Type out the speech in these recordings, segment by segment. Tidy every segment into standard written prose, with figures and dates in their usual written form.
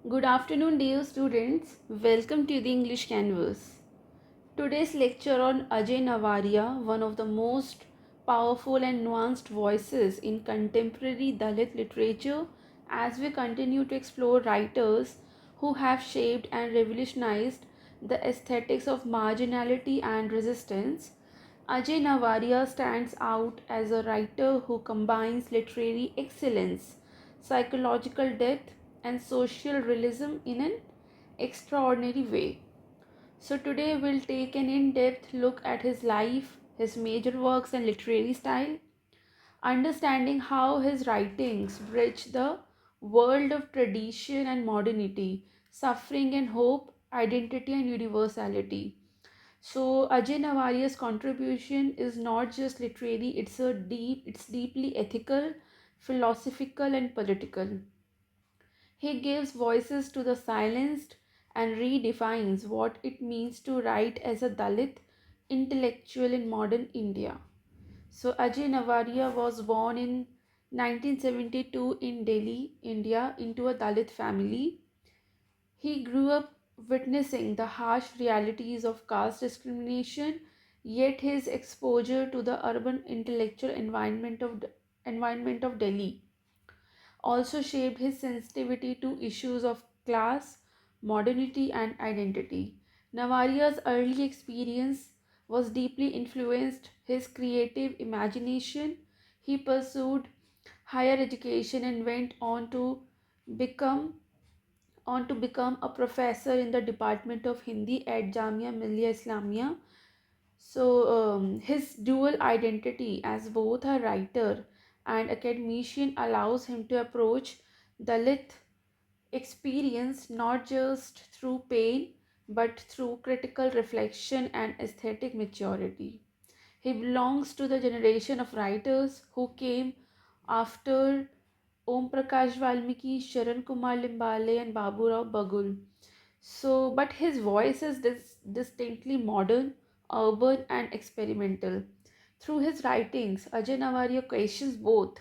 Good afternoon, dear students. Welcome to the English Canvas. Today's lecture on Ajay Navaria, one of the most powerful and nuanced voices in contemporary Dalit literature, as we continue to explore writers who have shaped and revolutionized the aesthetics of marginality and resistance. Ajay Navaria stands out as a writer who combines literary excellence, psychological depth, and social realism in an extraordinary way. So, today we'll take an in depth look at his life, his major works, and literary style, understanding how his writings bridge the world of tradition and modernity, suffering and hope, identity and universality. So Ajay Navaria's contribution is not just literary, it's deeply ethical, philosophical and political. He gives voices to the silenced and redefines what it means to write as a Dalit intellectual in modern India. So Ajay Navaria was born in 1972 in Delhi, India, into a Dalit family. He grew up witnessing the harsh realities of caste discrimination, yet his exposure to the urban intellectual environment of Delhi also shaped his sensitivity to issues of class, modernity, and identity. Navaria's early experience was deeply influenced his creative imagination. He pursued higher education and went become on to become a professor in the Department of Hindi at Jamia Millia Islamia. So, his dual identity as both a writer and academician allows him to approach Dalit experience not just through pain but through critical reflection and aesthetic maturity. He belongs to the generation of writers who came after Om Prakash Valmiki, Sharan Kumar Limbale, and Baburao Bagul. So, but his voice is distinctly modern, urban, and experimental. Through his writings, Ajay Navaria questions both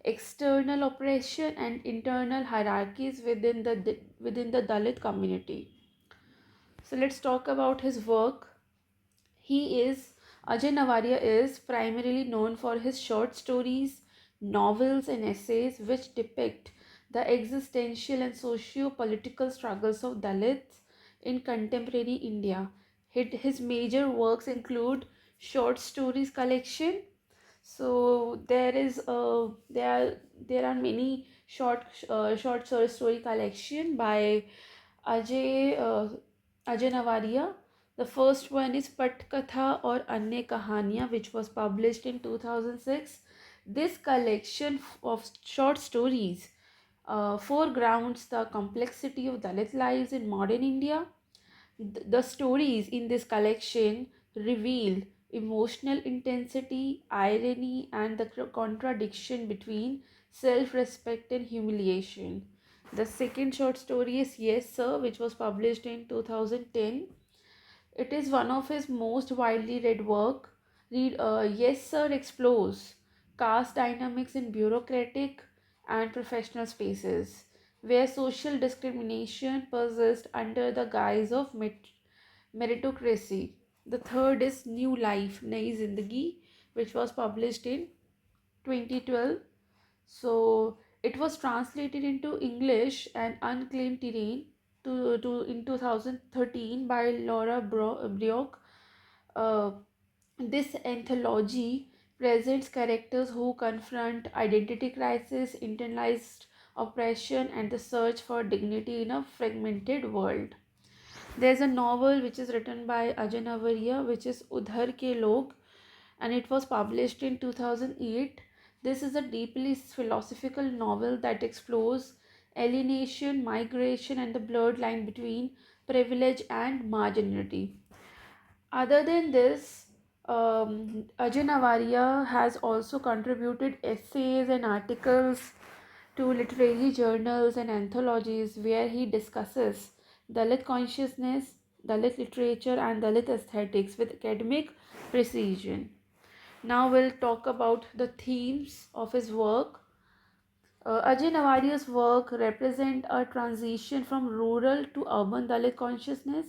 external oppression and internal hierarchies within the Dalit community. So, let's talk about his work. He is Ajay Navaria is primarily known for his short stories, novels, and essays which depict the existential and socio-political struggles of Dalits in contemporary India. His major works include short stories collection. So there are many short story collection by Ajay Ajay Navaria. The first one is Patkatha or Anya Kahaniya, which was published in 2006. This collection of short stories foregrounds the complexity of Dalit lives in modern India. The stories in this collection reveal emotional intensity, irony, and the contradiction between self respect and humiliation. The second short story is Yes Sir, which was published in 2010. It is one of his most widely read work. Yes Sir explores caste dynamics in bureaucratic and professional spaces where social discrimination persists under the guise of meritocracy. The third is New Life, Nayi Zindagi, which was published in 2012. So it was translated into English and Unclaimed Terrain in 2013 by Laura Brioch. Uh, this anthology presents characters who confront identity crisis, internalized oppression, and the search for dignity in a fragmented world. There's a novel which is written by Ajay Navaria, which is Udhar Ke Log, and it was published in 2008. This is a deeply philosophical novel that explores alienation, migration, and the blurred line between privilege and marginality. Other than this, Ajay Navaria has also contributed essays and articles to literary journals and anthologies where he discusses Dalit consciousness, Dalit literature, and Dalit aesthetics with academic precision. Now we'll talk about the themes of his work. Ajay Nawaria's work represent a transition from rural to urban Dalit consciousness.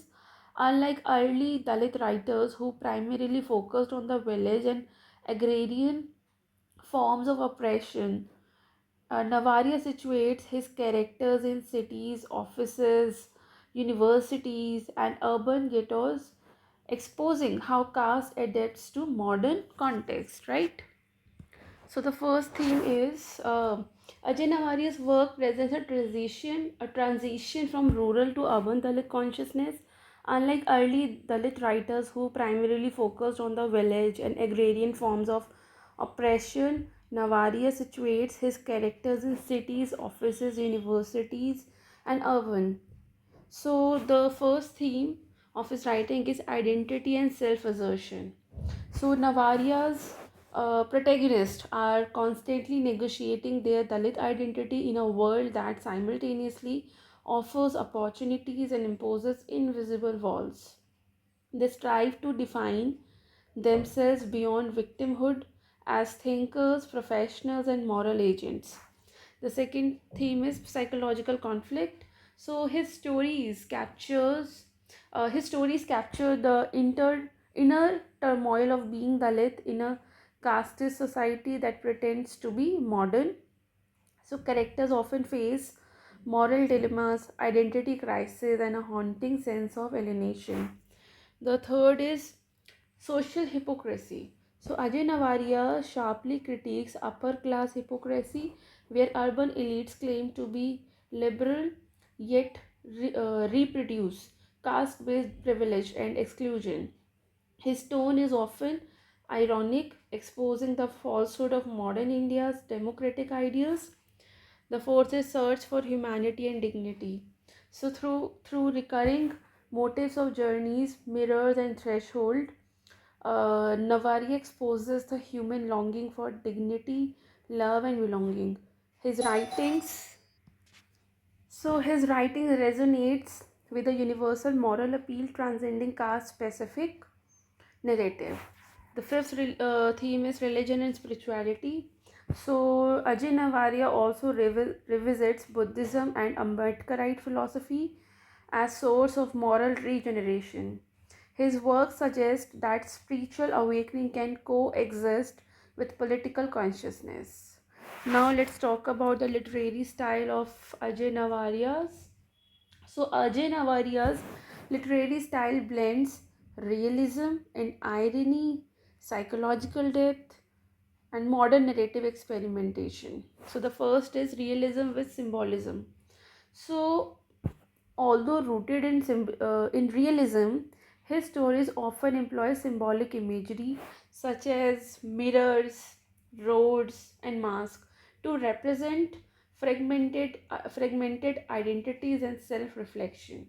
Unlike early Dalit writers who primarily focused on the village and agrarian forms of oppression, Navaria situates his characters in cities, offices, universities, and urban ghettos, exposing how caste adapts to modern context, right? So the first theme is Ajay Nawaria's work presents a transition from rural to urban Dalit consciousness. Unlike early Dalit writers who primarily focused on the village and agrarian forms of oppression, Navaria situates his characters in cities, offices, universities, and urban. So the first theme of his writing is identity and self-assertion. So Navaria's protagonists are constantly negotiating their Dalit identity in a world that simultaneously offers opportunities and imposes invisible walls. They strive to define themselves beyond victimhood as thinkers, professionals, and moral agents. The second theme is psychological conflict. So his stories capture the inner turmoil of being Dalit in a casteist society that pretends to be modern. So characters often face moral dilemmas, identity crisis, and a haunting sense of alienation. The third is social hypocrisy. So Ajay Navaria sharply critiques upper class hypocrisy, where urban elites claim to be liberal yet reproduce caste based privilege and exclusion. His tone is often ironic, exposing the falsehood of modern India's democratic ideals. The fourth is search for humanity and dignity. So through recurring motifs of journeys, mirrors, and threshold, Navari exposes the human longing for dignity, love, and belonging. His writings, his writing resonates with a universal moral appeal transcending caste-specific narrative. The fifth theme is religion and spirituality. So Ajay Navaria also revisits Buddhism and Ambedkarite philosophy as source of moral regeneration. His work suggests that spiritual awakening can coexist with political consciousness. Now let's talk about the literary style of Ajay Navaria's. So Ajay Navaria's literary style blends realism and irony, psychological depth, and modern narrative experimentation. So the first is realism with symbolism. So although rooted in realism, his stories often employ symbolic imagery such as mirrors, roads, and masks to represent fragmented identities and self-reflection.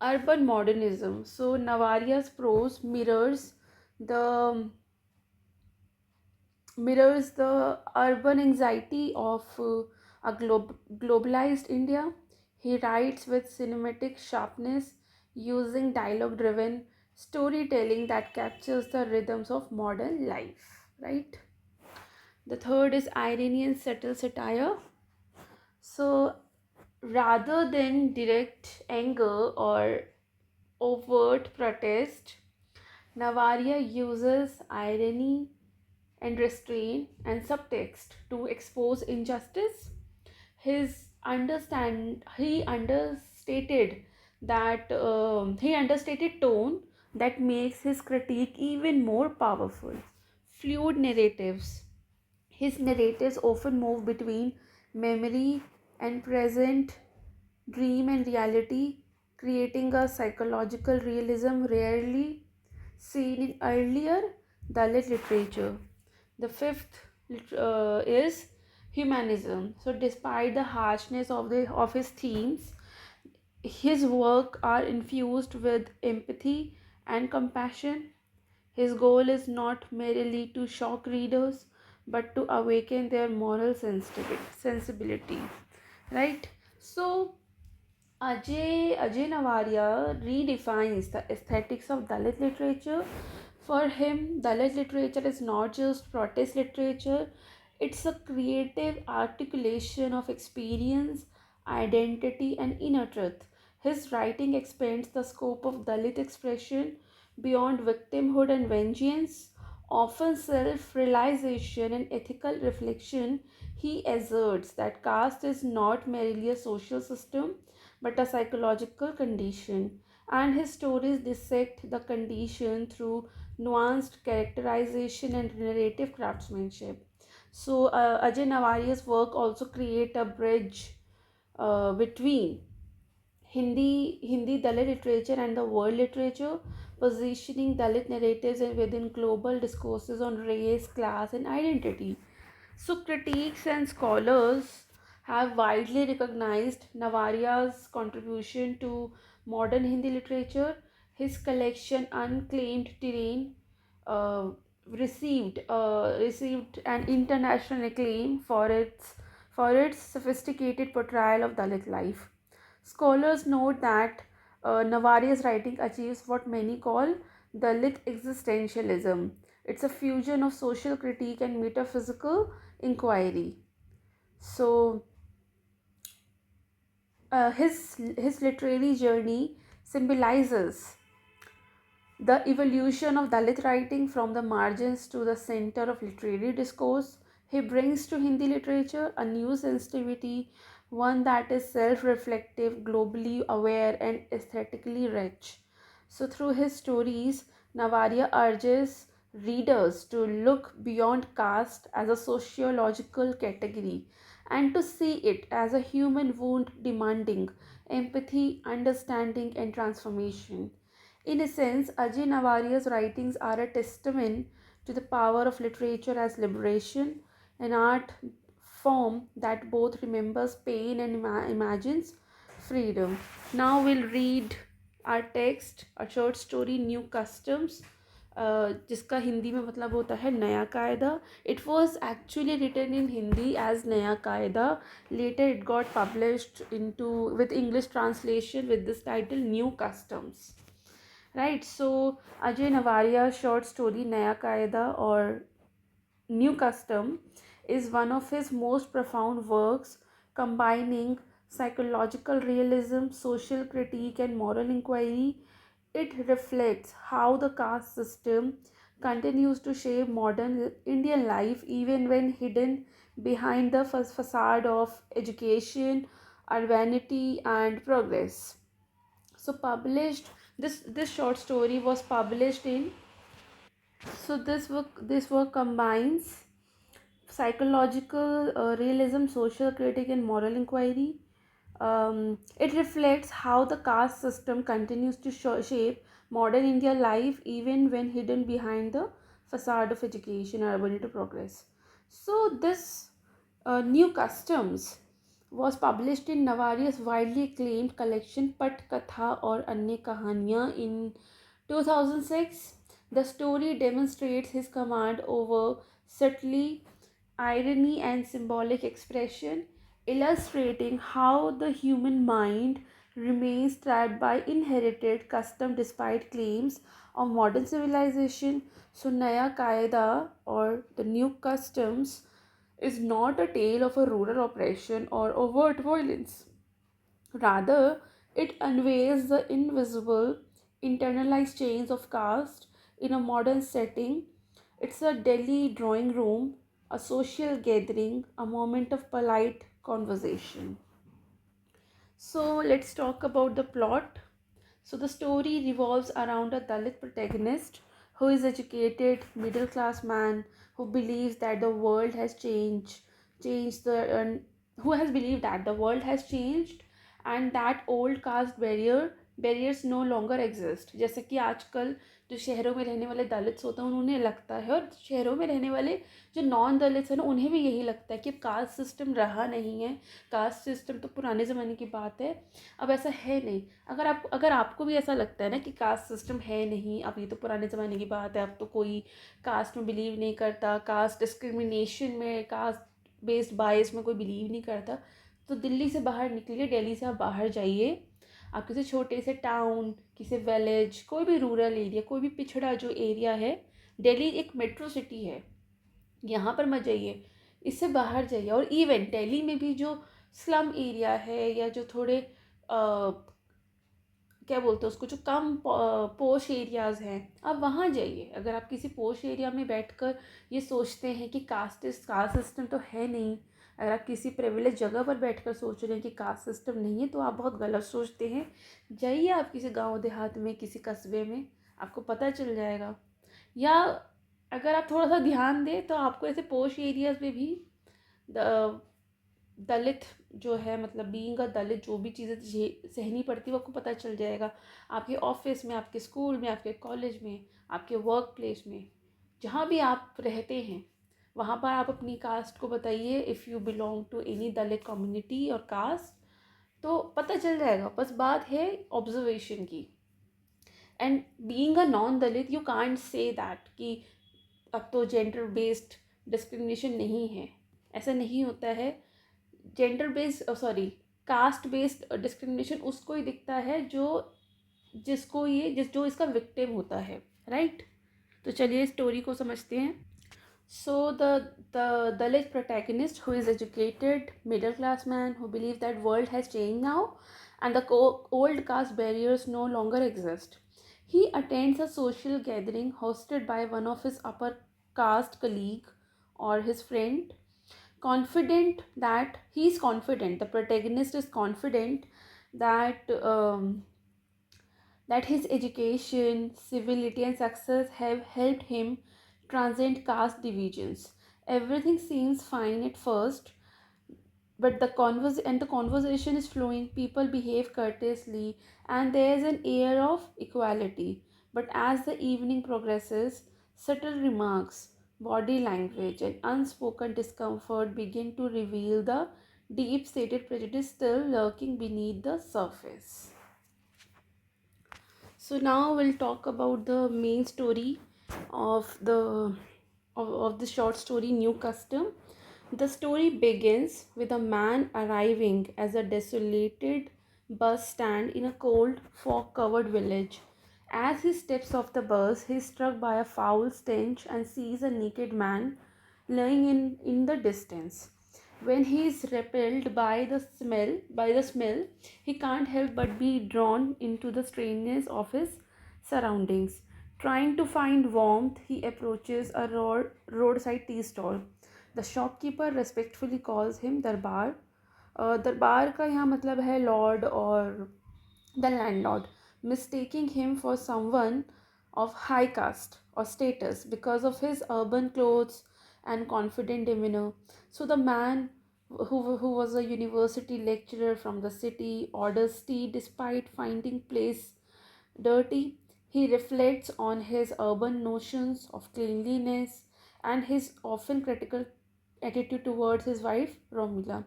Urban modernism. So Navaria's prose the mirrors the urban anxiety of globalized India. He writes with cinematic sharpness, using dialogue driven storytelling that captures the rhythms of modern life. Right? The third is irony and subtle satire. So rather than direct anger or overt protest, Navaria uses irony and restraint and subtext to expose injustice. He understated tone that makes his critique even more powerful. Fluid narratives. His narratives often move between memory and present, dream and reality, creating a psychological realism rarely seen in earlier Dalit literature. The fifth is humanism. So, despite the harshness of his themes, his work are infused with empathy and compassion. His goal is not merely to shock readers, but to awaken their moral sensibility. Right? So, Ajay Navaria redefines the aesthetics of Dalit literature. For him, Dalit literature is not just protest literature, It's a creative articulation of experience, identity, and inner truth. His writing expands the scope of Dalit expression beyond victimhood and vengeance, often self realization and ethical reflection. He asserts that caste is not merely a social system but a psychological condition, and his stories dissect the condition through nuanced characterization and narrative craftsmanship. So Ajay Nawaria's work also create a bridge between Hindi Dalit literature and the world literature, positioning Dalit narratives within global discourses on race, class, and identity. So critics and scholars have widely recognized Nawaria's contribution to modern Hindi literature. His collection Unclaimed Terrain uh, received an international acclaim for its sophisticated portrayal of Dalit life. Scholars note that Nawaria's writing achieves what many call Dalit existentialism. It's a fusion of social critique and metaphysical inquiry. So, his literary journey symbolizes the evolution of Dalit writing from the margins to the center of literary discourse. He brings to Hindi literature a new sensitivity, one that is self reflective, globally aware, and aesthetically rich. So, through his stories, Navaria urges readers to look beyond caste as a sociological category and to see it as a human wound demanding empathy, understanding, and transformation. In a sense, Ajay Nawaria's writings are a testament to the power of literature as liberation, an art form that both remembers pain and imagines freedom. Now we'll read our text, a short story, New Customs, जिसका हिंदी में मतलब होता है नया कायदा. It was actually written in Hindi as नया कायदा. Later it got published into with English translation with this title New Customs. Right, so Ajay Nawaria's short story Naya Kaida or New Custom is one of his most profound works, combining psychological realism, social critique, and moral inquiry. It reflects how the caste system continues to shape modern Indian life even when hidden behind the facade of education, urbanity, and progress. So published this short story was published in, so this work combines psychological realism, social critique, and moral inquiry. It reflects how the caste system continues to shape modern India life even when hidden behind the facade of education, urbanity, progress. So this New Customs was published in Nawaria's widely acclaimed collection Pat Katha or Anya Kahaniyan in 2006. The story demonstrates his command over subtlety, irony, and symbolic expression, illustrating how the human mind remains trapped by inherited custom despite claims of modern civilization. So, Naya Qaeda or the New Customs is not a tale of a rural oppression or overt violence. Rather, it unveils the invisible, internalized chains of caste in a modern setting. It's a Delhi drawing room, a social gathering, a moment of polite conversation. So, let's talk about the plot. So, the story revolves around a Dalit protagonist who is educated middle class man who believes that the world has changed the who has believed that the world has changed and that old caste barriers no longer exist. जैसे कि आजकल जो शहरों में रहने वाले Dalits होते हैं उन्हें लगता है, और शहरों में रहने वाले जो नॉन दलित्स हैं ना उन्हें भी यही लगता है कि अब कास्ट सिस्टम रहा नहीं है, कास्ट सिस्टम तो पुराने ज़माने की बात है, अब ऐसा है नहीं. अगर आपको भी ऐसा लगता है ना कि कास्ट सिस्टम है नहीं, अब ये तो पुराने ज़माने की बात है, अब तो कोई कास्ट में बिलीव नहीं करता, कास्ट डिस्क्रिमिनेशन में, कास्ट बेस्ड बायस में कोई बिलीव नहीं करता, तो दिल्ली से बाहर निकलिए, दिल्ली से आप बाहर जाइए. आप किसी छोटे से टाउन, किसी विलेज, कोई भी रूरल एरिया, कोई भी पिछड़ा जो एरिया है, दिल्ली एक मेट्रो सिटी है, यहाँ पर मत जाइए. इससे बाहर जाइए। और इवन दिल्ली में भी जो स्लम एरिया है या जो थोड़े क्या बोलते हैं उसको, जो कम पोश एरियाज़ हैं, आप वहाँ जाइए। अगर आप किसी पोश एरिया में बैठकर ये सोचते हैं कि कास्ट सिस्टम तो है नहीं, अगर आप किसी प्रिविलेज जगह पर बैठकर सोच रहे हैं कि कास्ट सिस्टम नहीं है, तो आप बहुत गलत सोचते हैं। जाइए आप किसी गांव देहात में, किसी कस्बे में, आपको पता चल जाएगा। या अगर आप थोड़ा सा ध्यान दें तो आपको ऐसे पोश एरियाज़ में भी दलित जो है, मतलब बीइंग अ दलित, जो भी चीज़ें सहनी पड़ती है वो आपको पता चल जाएगा। आपके ऑफिस में, आपके स्कूल में, आपके कॉलेज में, आपके वर्क प्लेस में, जहाँ भी आप रहते हैं, वहाँ पर आप अपनी कास्ट को बताइए। If you belong to any Dalit community और कास्ट, तो पता चल जाएगा। बस बात है ऑब्जर्वेशन की। And being a non Dalit, you can't say that कि अब तो जेंडर बेस्ड डिस्क्रिमिनेशन नहीं है। ऐसा नहीं होता है। Gender based, sorry, caste based discrimination उसको ही दिखता है जो जो इसका विक्टिम होता है, राइट। तो चलिए स्टोरी को समझते हैं। So the Dalit protagonist, who is educated middle class man who believes that world has changed now and the old caste barriers no longer exist. He attends a social gathering hosted by one of his upper caste colleague or his friend, confident, the protagonist is confident that that his education, civility and success have helped him transcend caste divisions. Everything seems fine at first, but the conversation is flowing, people behave courteously, and there is an air of equality. But as the evening progresses, subtle remarks, body language and unspoken discomfort begin to reveal the deep seated prejudice still lurking beneath the surface. So now we'll talk about the main story of the short story New Custom. The story begins with a man arriving as a desolated bus stand in a cold, fog-covered village. As he steps off the bus, he is struck by a foul stench and sees a naked man lying in the distance. When he is repelled by the smell, he can't help but be drawn into the strangeness of his surroundings. Trying to find warmth, he approaches a roadside tea stall. The shopkeeper respectfully calls him दरबार. दरबार का यहाँ मतलब है Lord और the landlord, mistaking him for someone of high caste or status because of his urban clothes and confident demeanor. So the man, who was a university lecturer from the city, orders tea despite finding place dirty. He reflects on his urban notions of cleanliness and his often critical attitude towards his wife Romila.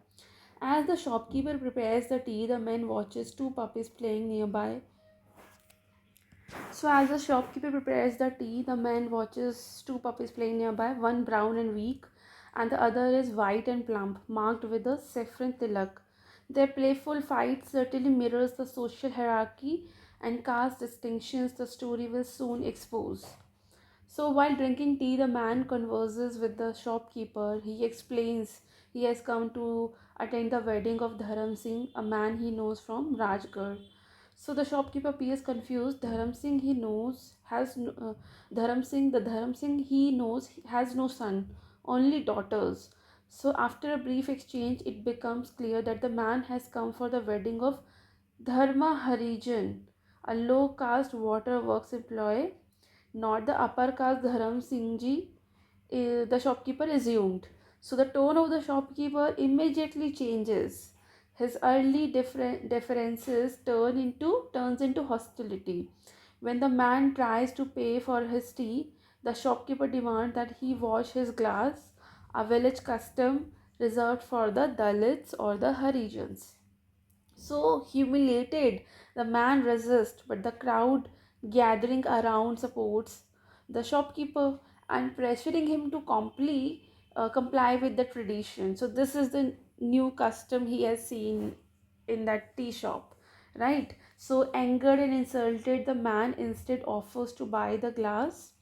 As the shopkeeper prepares the tea, the man watches two puppies playing nearby. As the shopkeeper prepares the tea, the man watches two puppies playing nearby, one brown and weak, and the other is white and plump, marked with a saffron tilak. Their playful fight certainly mirrors the social hierarchy and caste distinctions the story will soon expose. So, while drinking tea, the man converses with the shopkeeper. He explains he has come to attend the wedding of Dharam Singh, a man he knows from Rajgarh. So the shopkeeper appears confused. The Dharam Singh he knows has no son, only daughters. So after a brief exchange, it becomes clear that the man has come for the wedding of Dharma Harijan, a low caste waterworks employee, not the upper caste Dharam Singh ji, the shopkeeper assumed. So the tone of the shopkeeper immediately changes. His early deferences turns into hostility. When the man tries to pay for his tea, the shopkeeper demands that he wash his glass, a village custom reserved for the Dalits or the Harijans. So humiliated, the man resists, but the crowd gathering around supports the shopkeeper and pressuring him to comply with the tradition. So this is the new custom he has seen in that tea shop, right? So angered and insulted, the man instead offers to buy the glass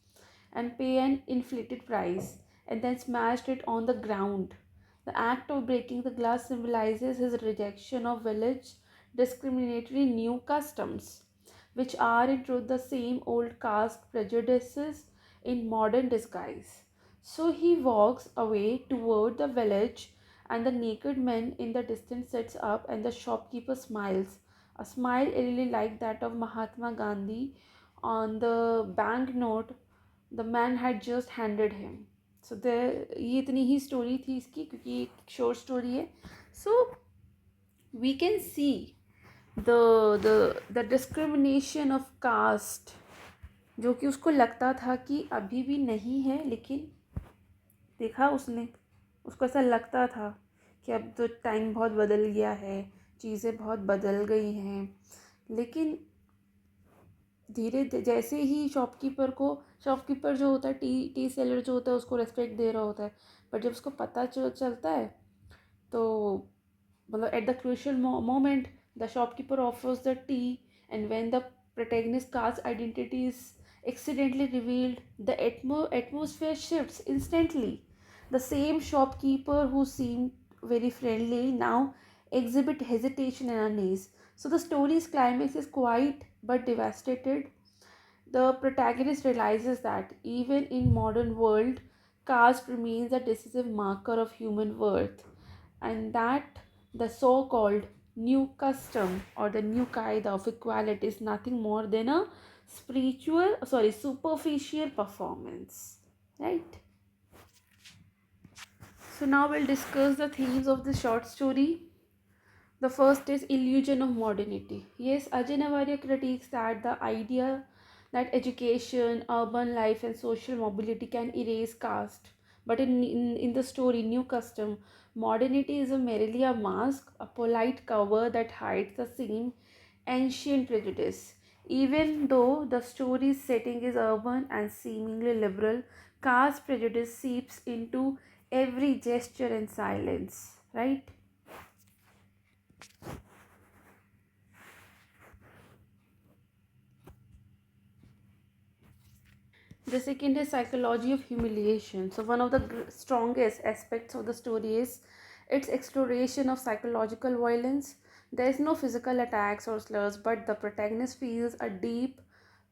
and pay an inflated price and then smashed it on the ground. The act of breaking the glass symbolizes his rejection of village discriminatory new customs, which are in truth the same old caste prejudices in modern disguise. So he walks away toward the village, and the naked man in the distance sits up, and the shopkeeper smiles, a smile really like that of Mahatma Gandhi on the banknote the man had just handed him. So ये इतनी ही story थी इसकी, क्योंकि ये एक short story है. So we can see the discrimination of caste, जो कि उसको लगता था कि अभी भी नहीं है, लेकिन देखा उसने, उसको ऐसा लगता था कि अब तो टाइम बहुत बदल गया है, चीज़ें बहुत बदल गई हैं. लेकिन धीरे जैसे ही शॉपकीपर जो होता है, टी सेलर जो होता है, उसको रेस्पेक्ट दे रहा होता है. बट जब उसको पता चलता है, तो मतलब at the crucial moment the shopkeeper offers the tea, and when the protagonist card's identity is accidentally revealed, the atmosphere shifts instantly. The same shopkeeper who seemed very friendly now exhibit hesitation and unease. So the story's climax is quiet but devastated. The protagonist realizes that even in modern world, caste remains a decisive marker of human worth, and that the so-called new custom or the new kaida of equality is nothing more than a superficial performance, right? So now we'll discuss the themes of the short story. The first is illusion of modernity. Yes, Ajay Navaria critiques that the idea that education, urban life, and social mobility can erase caste. But in the story, New Custom, modernity is merely a mask, a polite cover that hides the same ancient prejudice. Even though the story's setting is urban and seemingly liberal, caste prejudice seeps into every gesture and silence, right? The second is psychology of humiliation. So one of the strongest aspects of the story is its exploration of psychological violence. There is no physical attacks or slurs, but the protagonist feels a deep,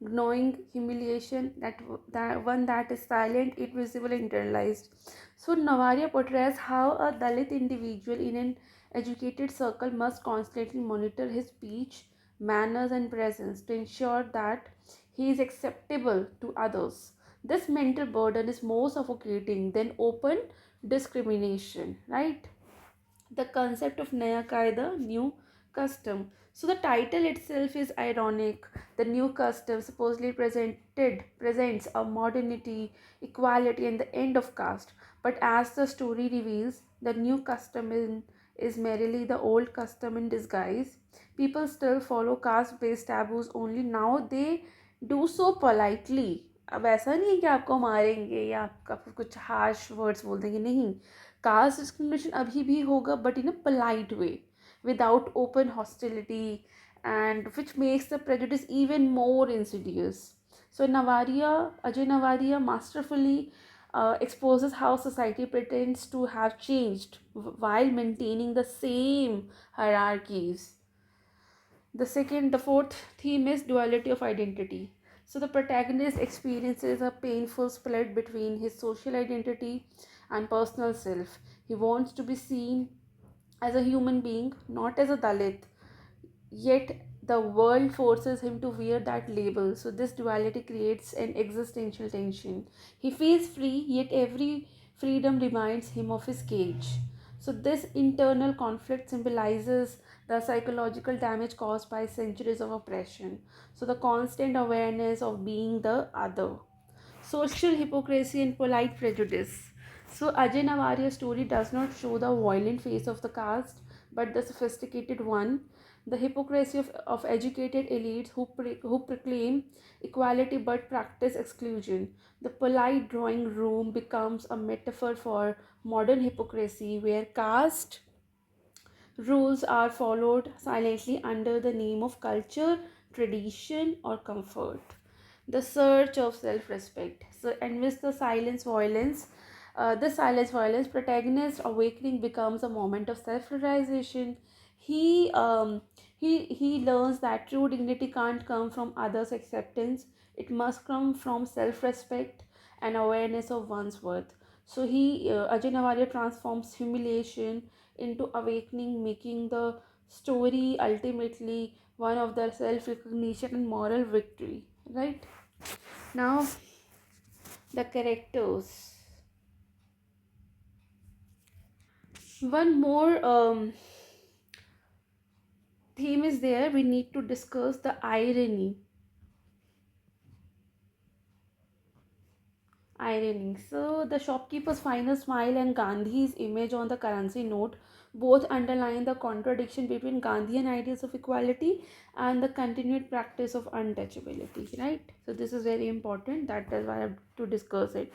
gnawing humiliation, that one that is silent, invisible, internalized. So Navaria portrays how a Dalit individual in an educated circle must constantly monitor his speech, manners, and presence to ensure that he is acceptable to others. This mental burden is more suffocating than open discrimination, right? The concept of Naya Qaeda, new custom. So the title itself is ironic. The new custom supposedly presents a modernity, equality, and the end of caste. But as the story reveals, the new is merely the old custom in disguise. People still follow caste-based taboos, only now they do so politely. अब ऐसा नहीं है कि आपको मारेंगे या आपका कुछ हार्श वर्ड्स बोल देंगे, नहीं. Caste discrimination अभी भी होगा, but in a polite way, without open hostility, and which makes the prejudice even more insidious. So Ajay Navaria masterfully exposes how society pretends to have changed while maintaining the same hierarchies. The fourth theme is duality of identity. So the protagonist experiences a painful split between his social identity and personal self. He wants to be seen as a human being, not as a Dalit. Yet the world forces him to wear that label. So this duality creates an existential tension. He feels free, yet every freedom reminds him of his cage. So this internal conflict symbolizes the psychological damage caused by centuries of oppression. So the constant awareness of being the other. Social hypocrisy and polite prejudice. So Ajay Navaria's story does not show the violent face of the caste, but the sophisticated one. The hypocrisy of educated elites who proclaim equality but practice exclusion. The polite drawing room becomes a metaphor for modern hypocrisy where caste rules are followed silently under the name of culture, tradition, or comfort. The search of self respect. So, amidst the silence violence, This silence violence protagonist awakening becomes a moment of self-realization. He he learns that true dignity can't come from others' acceptance. It must come from self-respect and awareness of one's worth. So Ajay Navaria transforms humiliation into awakening, making the story ultimately one of the self-recognition and moral victory. Right now, the characters. One more theme is there. We need to discuss the irony. So the shopkeeper's final smile and Gandhi's image on the currency note both underline the contradiction between Gandhian ideas of equality and the continued practice of untouchability. Right. So this is very important. That is why I have to discuss it.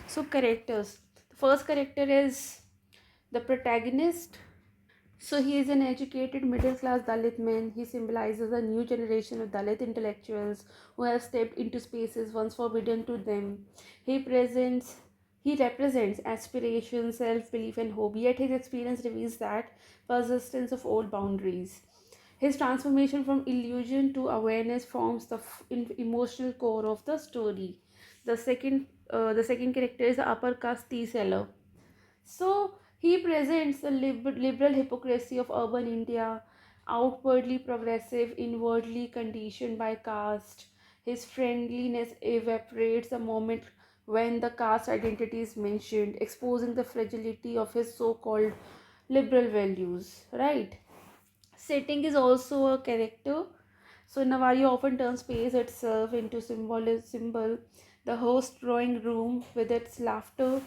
So characters. The first character is the protagonist. So he is an educated middle class Dalit man. He symbolizes a new generation of Dalit intellectuals who have stepped into spaces once forbidden to them. He presents he represents aspiration, self-belief and hope, yet his experience reveals that persistence of old boundaries. His transformation from illusion to awareness forms the emotional core of the story. The second character is the upper caste tea seller. So he presents the liberal hypocrisy of urban India, outwardly progressive, inwardly conditioned by caste. His friendliness evaporates the moment when the caste identity is mentioned, exposing the fragility of his so called liberal values. Right? Setting is also a character. So Navajo often turns space itself into symbol. The host drawing room with its laughter,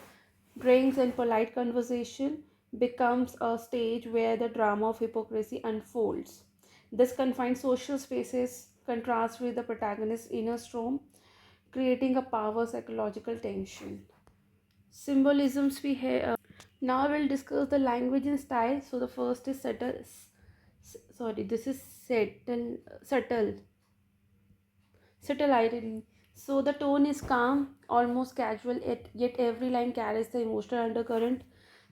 drinks and polite conversation becomes a stage where the drama of hypocrisy unfolds. This confined social spaces contrast with the protagonist's inner storm, creating a power psychological tension. Symbolisms we have. Now we'll discuss the language and style. So the first is subtle irony. So the tone is calm, almost casual, yet every line carries the emotional undercurrent.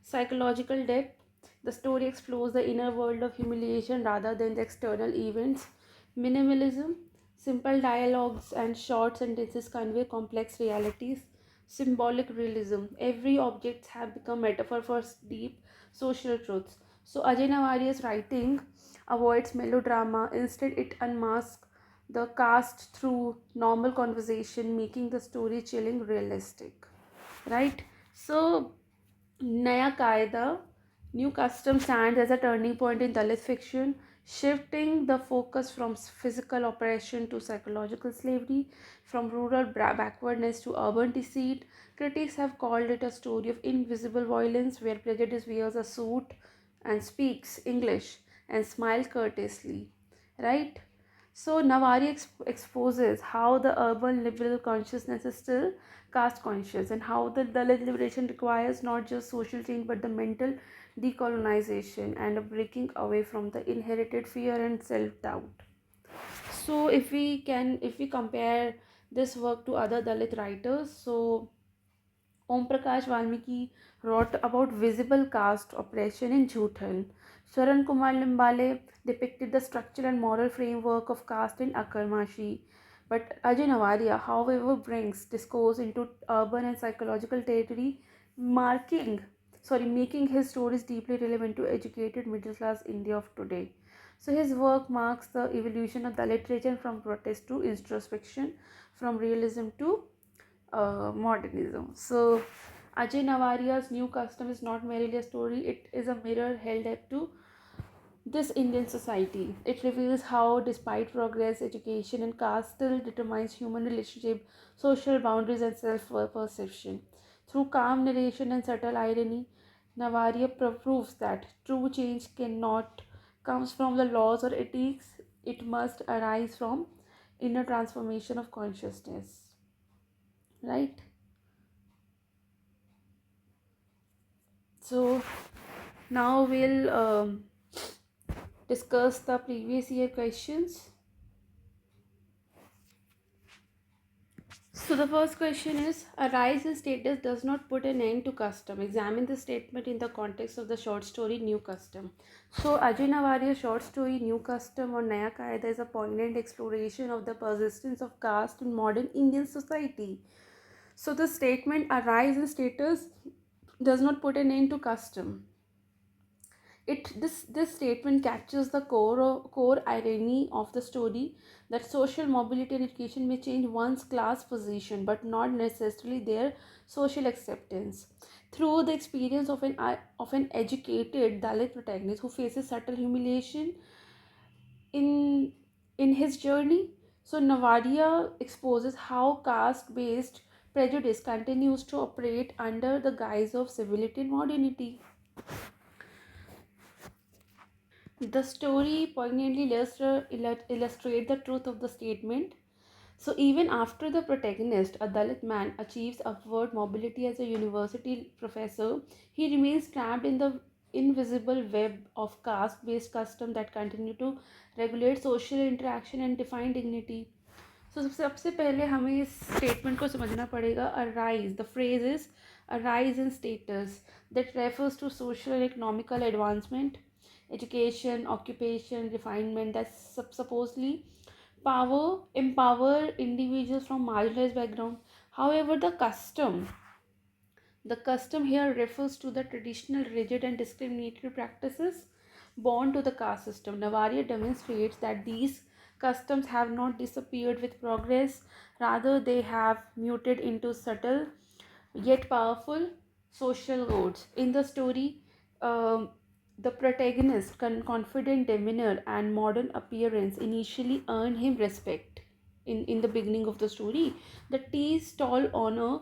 Psychological depth. The story explores the inner world of humiliation rather than the external events. Minimalism. Simple dialogues and short sentences convey complex realities. Symbolic realism. Every object has become metaphor for deep social truths. So Ajay Nawaria's writing avoids melodrama. Instead, it unmasks the cast through normal conversation, making the story chilling realistic. Right? So Naya Qaeda, new custom stands as a turning point in Dalit fiction, shifting the focus from physical oppression to psychological slavery, from rural backwardness to urban deceit. Critics have called it a story of invisible violence where prejudice wears a suit and speaks English and smiles courteously. Right? So Navari exposes how the urban liberal consciousness is still caste conscious and how the Dalit liberation requires not just social change but the mental decolonization and a breaking away from the inherited fear and self-doubt. So if we compare this work to other Dalit writers, so Om Prakash Valmiki wrote about visible caste oppression in Jhuthan. Sharan Kumar Limbale depicted the structural and moral framework of caste in Akarmashi. But Ajay Navaria, however, brings discourse into urban and psychological territory, making his stories deeply relevant to educated middle class India of today. So his work marks the evolution of the literature from protest to introspection, from realism to modernism. So Ajay Nawaria's New Custom is not merely a story, it is a mirror held up to this Indian society. It reveals how, despite progress, education, and caste still determines human relationship, social boundaries, and self perception. Through calm narration and subtle irony, Navaria proves that true change cannot comes from the laws or ethics, it must arise from inner transformation of consciousness. Right? So now we'll discuss the previous year questions. So the first question is, a rise in status does not put an end to custom. Examine the statement in the context of the short story New Custom. So Ajay Nawaria's short story New Custom or Naya Qaeda is a poignant exploration of the persistence of caste in modern Indian society. So the statement, a rise in status does not put an end to custom. This statement captures the core irony of the story, that social mobility and education may change one's class position but not necessarily their social acceptance. Through the experience of an educated Dalit protagonist who faces subtle humiliation in his journey, so Navadia exposes how caste-based prejudice continues to operate under the guise of civility and modernity. The story poignantly illustrates the truth of the statement. So, even after the protagonist, a Dalit man, achieves upward mobility as a university professor, he remains trapped in the invisible web of caste based custom that continue to regulate social interaction and define dignity. So सबसे पहले हमें इस statement को समझना पड़ेगा. A rise, the phrase is a rise in status, that refers to social and economical advancement, education, occupation, refinement, that supposedly power empower individuals from marginalized background. However, the custom here refers to the traditional rigid and discriminatory practices born to the caste system. Navaria demonstrates that these customs have not disappeared with progress, rather, they have muted into subtle yet powerful social codes. In the story, um, the protagonist's confident demeanor and modern appearance initially earn him respect. In the beginning of the story, the tea stall owner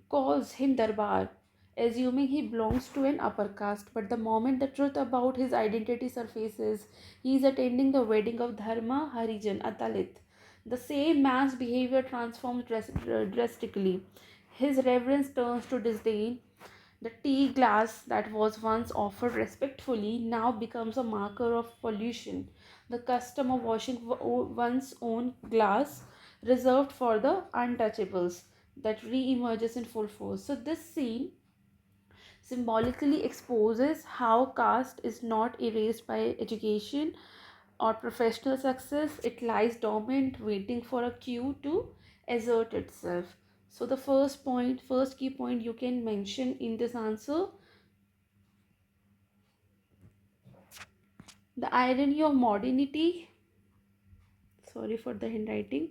calls him Darbar, assuming he belongs to an upper caste. But the moment the truth about his identity surfaces, he is attending the wedding of Dharma Harijan, a Dalit. The same man's behavior transforms drastically. His reverence turns to disdain. The tea glass that was once offered respectfully now becomes a marker of pollution. The custom of washing one's own glass, reserved for the untouchables, that re-emerges in full force. So this scene symbolically exposes how caste is not erased by education or professional success. It lies dormant, waiting for a cue to assert itself. So the first key point you can mention in this answer, the irony of modernity, sorry for the handwriting,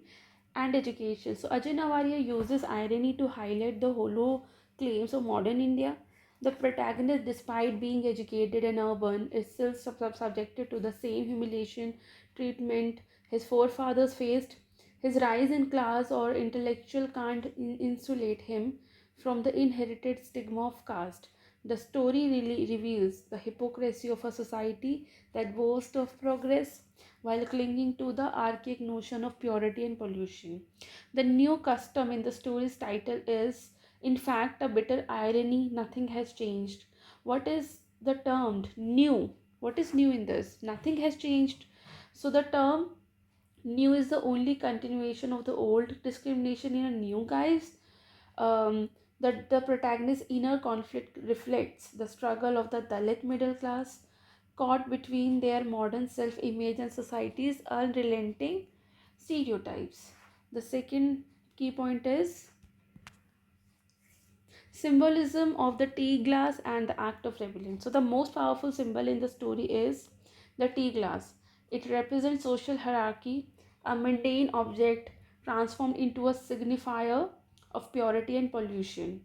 and education. So Ajay Navaria uses irony to highlight the hollow claims of modern India. The protagonist, despite being educated and urban, is still subjected to the same humiliation treatment his forefathers faced. His rise in class or intellectual can't insulate him from the inherited stigma of caste. The story really reveals the hypocrisy of a society that boasts of progress while clinging to the archaic notion of purity and pollution. The new custom in the story's title is, in fact, a bitter irony. Nothing has changed. What is the term new? What is new in this? Nothing has changed. So the term new is the only continuation of the old discrimination in a new guise. That the protagonist's inner conflict reflects the struggle of the Dalit middle class, caught between their modern self image and society's unrelenting stereotypes. The second key point is symbolism of the tea glass and the act of rebellion. So, the most powerful symbol in the story is the tea glass. It represents social hierarchy, a mundane object transformed into a signifier of purity and pollution.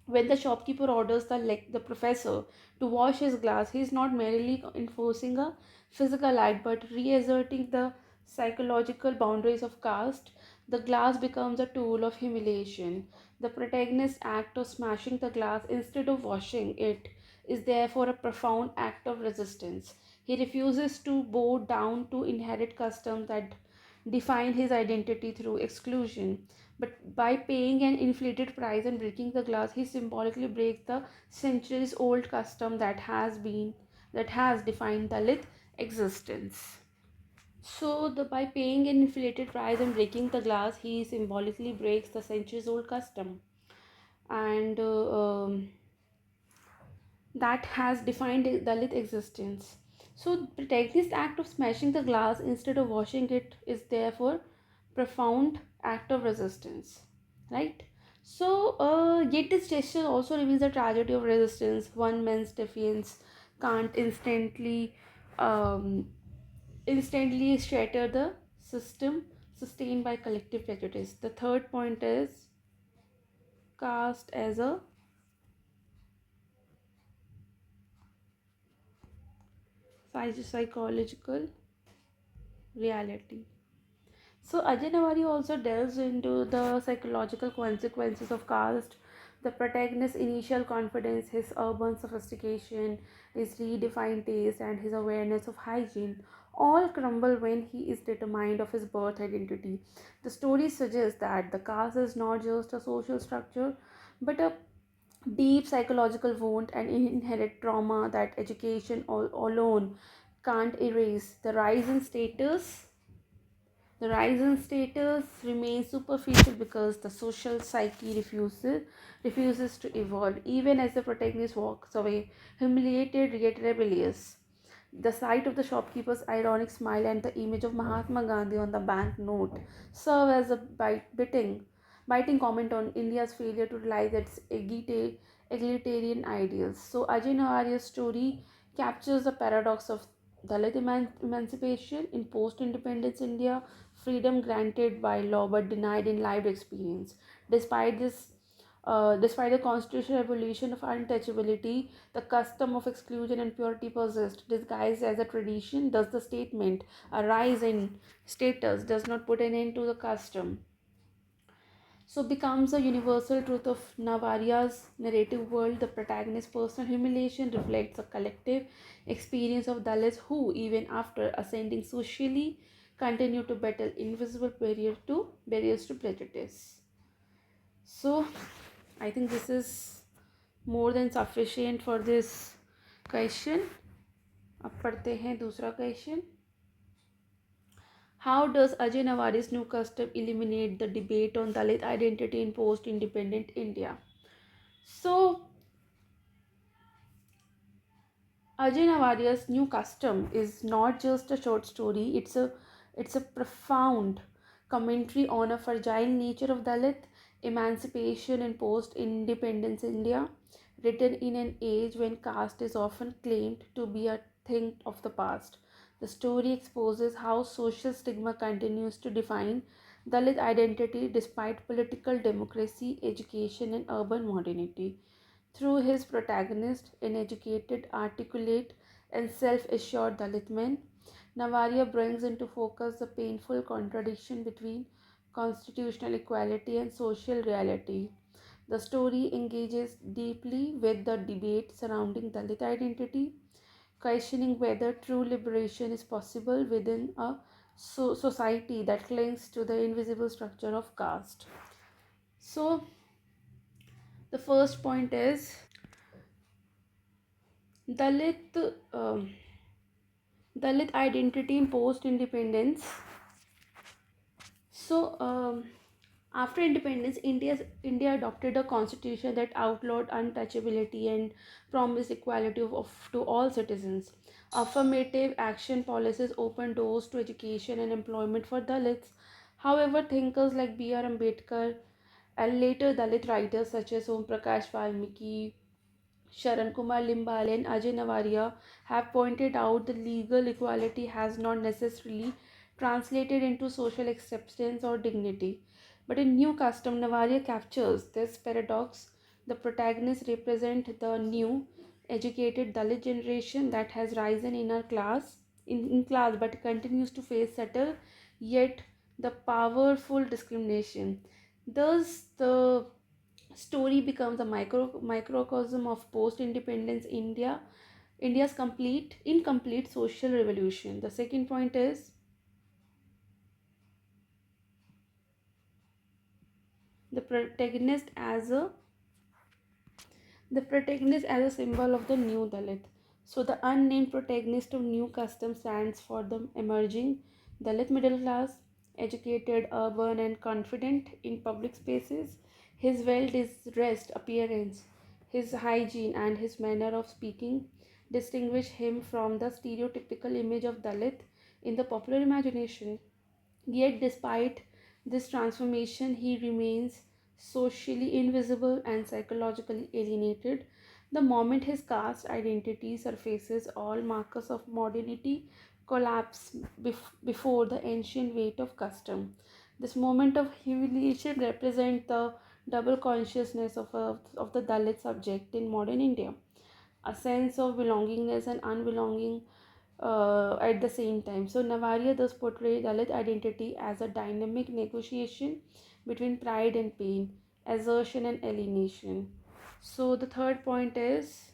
When the shopkeeper orders the professor to wash his glass, he is not merely enforcing a physical act but reasserting the psychological boundaries of caste. The glass becomes a tool of humiliation. The protagonist's act of smashing the glass instead of washing it is therefore a profound act of resistance. He refuses to bow down to inherent customs that define his identity through exclusion. But by paying an inflated price and breaking the glass, he symbolically breaks the centuries old custom that has defined Dalit existence. So, by paying an inflated price and breaking the glass, he symbolically breaks the centuries old custom. And that has defined Dalit existence. So, the Protectionist act of smashing the glass instead of washing it is therefore profound act of resistance, right? So, yet this gesture also reveals the tragedy of resistance. One man's defiance can't um, instantly shatter the system sustained by collective prejudice. The third point is caste as a psychological reality. So Ajay Nawari also delves into the psychological consequences of caste. The protagonist's initial confidence, his urban sophistication, his redefined taste, and his awareness of hygiene all crumble when he is determined of his birth identity. The story suggests that the caste is not just a social structure, but a deep psychological wound and inherent trauma that education alone can't erase. The rise in status remains superficial because the social psyche refuses to evolve, even as the protagonist walks away, humiliated yet rebellious. The sight of the shopkeeper's ironic smile and the image of Mahatma Gandhi on the banknote serve as a biting comment on India's failure to realize its egalitarian ideals. So Ajay Nawaria's story captures the paradox of Dalit emancipation in post-independence India, freedom granted by law but denied in lived experience. Despite this, despite the constitutional abolition of untouchability, the custom of exclusion and purity persists, disguised as a tradition. Thus, the statement, "a rise in status does not put an end to the custom," so becomes a universal truth of Navaria's narrative world. The protagonist's personal humiliation reflects a collective experience of Dalits who, even after ascending socially, continue to battle invisible barriers to prejudice. So, I think this is more than sufficient for this question. अब पढ़ते हैं दूसरा question. How does Ajay Nawari's new custom eliminate the debate on Dalit identity in post-independent India? So, Ajay Nawaria's new custom is not just a short story, it's a profound commentary on a fragile nature of Dalit emancipation in post-independence India, written in an age when caste is often claimed to be a thing of the past. The story exposes how social stigma continues to define Dalit identity despite political democracy, education, and urban modernity. Through his protagonist, an educated, articulate, and self assured Dalit man, Navaria brings into focus the painful contradiction between constitutional equality and social reality. The story engages deeply with the debate surrounding Dalit identity, questioning whether true liberation is possible within a society that clings to the invisible structure of caste. So, the first point is Dalit um, Dalit identity in post independence. So, after independence, India adopted a constitution that outlawed untouchability and promised equality to all citizens. Affirmative action policies opened doors to education and employment for Dalits. However, thinkers like B.R. Ambedkar and later Dalit writers such as Om Prakash Valmiki, Sharan Kumar Limbal and Ajay Navaria have pointed out that legal equality has not necessarily translated into social acceptance or dignity. But in New Custom, Navaria captures this paradox. The protagonists represent the new, educated Dalit generation that has risen in our class, in class, but continues to face subtle yet the powerful discrimination. Thus, the story becomes a microcosm of post-independence India's incomplete social revolution. The second point is the protagonist as a the protagonist as a symbol of the new Dalit. So the unnamed protagonist of New Custom stands for the emerging Dalit middle class, educated, urban, and confident in public spaces. His well dressed appearance, his hygiene, and his manner of speaking distinguish him from the stereotypical image of Dalit in the popular imagination. Yet, despite this transformation, he remains socially invisible and psychologically alienated. The moment his caste identity surfaces, all markers of modernity collapse before the ancient weight of custom. This moment of humiliation represents the double consciousness of the Dalit subject in modern India, a sense of belongingness and unbelonging at the same time. So Navaria thus portrays Dalit identity as a dynamic negotiation between pride and pain, assertion and alienation. So the third point is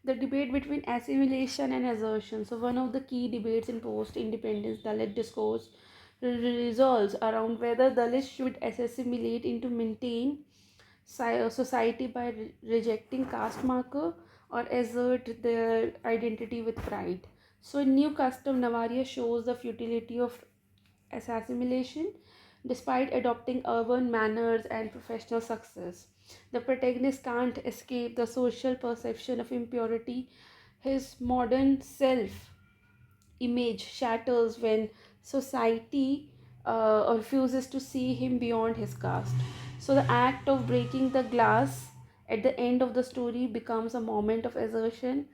the debate between assimilation and assertion. So one of the key debates in post-independence Dalit discourse resolves around whether Dalits should assimilate into maintain society by rejecting caste marker or assert their identity with pride. So in New Custom, Navaria shows the futility of assimilation despite adopting urban manners and professional success. The protagonist can't escape the social perception of impurity. His modern self image shatters when society refuses to see him beyond his caste. So, the act of breaking the glass at the end of the story becomes a moment of assertion,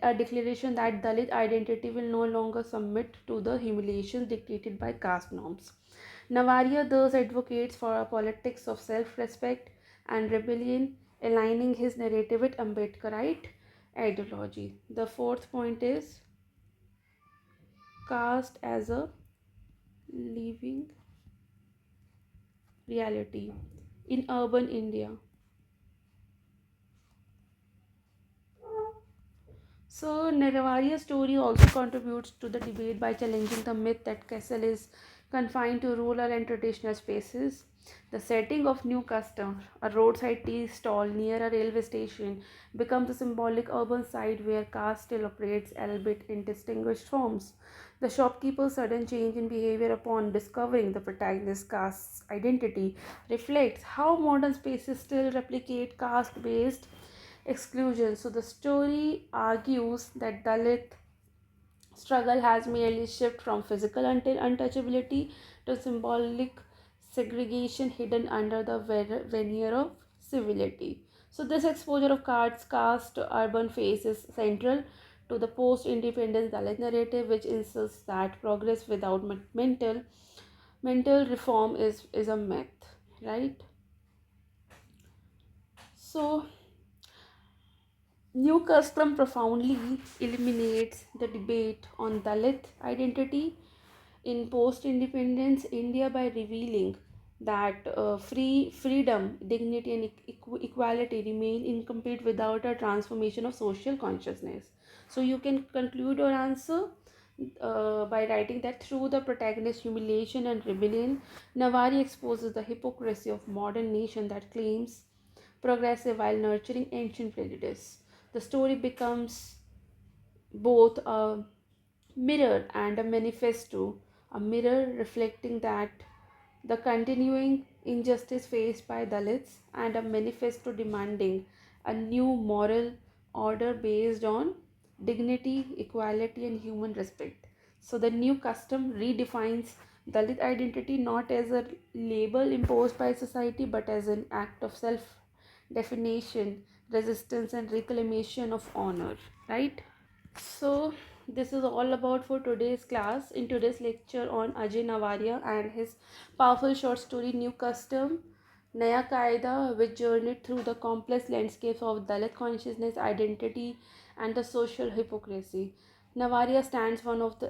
a declaration that Dalit identity will no longer submit to the humiliations dictated by caste norms. Navaria thus advocates for a politics of self respect and rebellion, aligning his narrative with Ambedkarite ideology. The fourth point is caste as a living reality in urban India. So, Neravaria's story also contributes to the debate by challenging the myth that Kessel is confined to rural and traditional spaces. The setting of New Custom, a roadside tea stall near a railway station, becomes a symbolic urban site where caste still operates, albeit in distinguished forms. The shopkeeper's sudden change in behavior upon discovering the protagonist's caste's identity reflects how modern spaces still replicate caste based exclusion. So the story argues that Dalit struggle has merely shifted from physical untouchability to symbolic segregation hidden under the veneer of civility. So this exposure of caste urban face is central to the post-independence Dalit narrative, which insists that progress without mental reform is a myth, right? So New custom profoundly eliminates the debate on Dalit identity in post-independence India by revealing that freedom, dignity, and equality remain incomplete without a transformation of social consciousness. So you can conclude your answer by writing that through the protagonist's humiliation and rebellion, Navari exposes the hypocrisy of modern nation that claims progressive while nurturing ancient prejudice. The story becomes both a mirror and a manifesto, a mirror reflecting that the continuing injustice faced by Dalits, and a manifesto demanding a new moral order based on dignity, equality, and human respect. So, the new custom redefines Dalit identity not as a label imposed by society but as an act of self definition, resistance, and reclamation of honor, right? So, this is all about for today's class. In today's lecture on Ajay Navaria and his powerful short story New Custom, Naya Qaeda, which journeyed through the complex landscapes of Dalit consciousness, identity, and the social hypocrisy. Navaria stands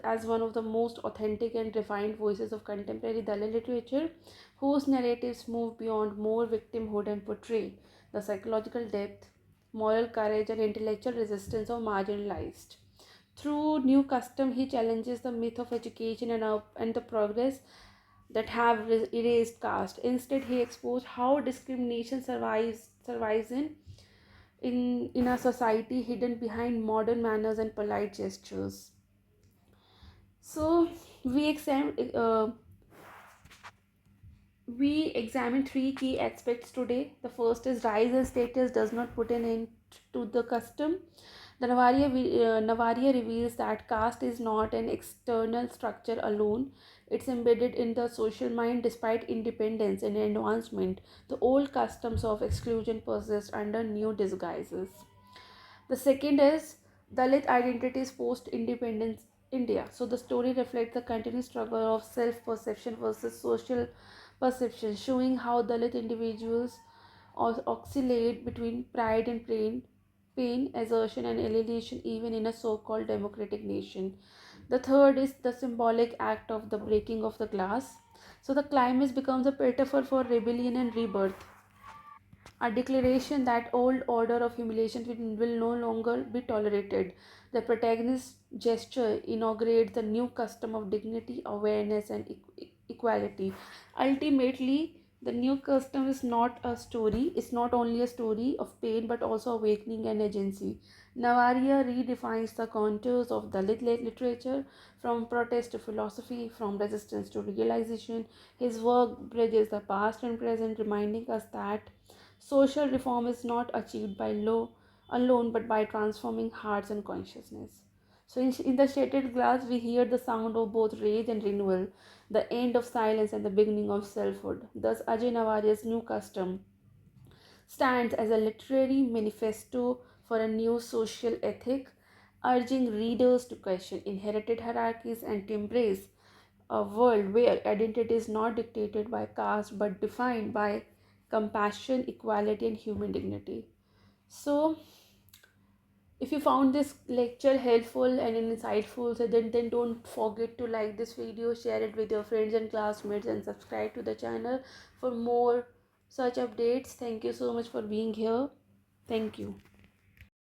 as one of the most authentic and refined voices of contemporary Dalit literature, whose narratives move beyond more victimhood and portray the psychological depth, moral courage, and intellectual resistance of marginalized Through new custom, he challenges the myth of education and the progress that have erased caste. Instead, he exposed how discrimination survives in a society hidden behind modern manners and polite gestures. So we examine we examine three key aspects today. The first is rise and status does not put an end to the custom. The Navaria reveals that caste is not an external structure alone. It's embedded in the social mind despite independence and advancement. The old customs of exclusion persist under new disguises. The second is Dalit identities post independence India. So the story reflects the continuous struggle of self perception versus social perception, showing how Dalit individuals oscillate between pride and pain, assertion, and alienation, even in a so called democratic nation. The third is the symbolic act of the breaking of the glass. So the climax becomes a metaphor for rebellion and rebirth, a declaration that old order of humiliation will no longer be tolerated. The protagonist's gesture inaugurates the new custom of dignity, awareness, and equality. Ultimately, the new custom is not a story, it's not only a story of pain but also awakening and agency. Navaria redefines the contours of Dalit literature from protest to philosophy, from resistance to realization. His work bridges the past and present, reminding us that social reform is not achieved by law alone but by transforming hearts and consciousness. So, in the shattered glass, we hear the sound of both rage and renewal, the end of silence and the beginning of selfhood. Thus, Ajay Nawaria's new custom stands as a literary manifesto for a new social ethic, urging readers to question inherited hierarchies and to embrace a world where identity is not dictated by caste but defined by compassion, equality, and human dignity. So, if you found this lecture helpful and insightful, so then don't forget to like this video, share it with your friends and classmates, and subscribe to the channel for more such updates. Thank you so much for being here. Thank you.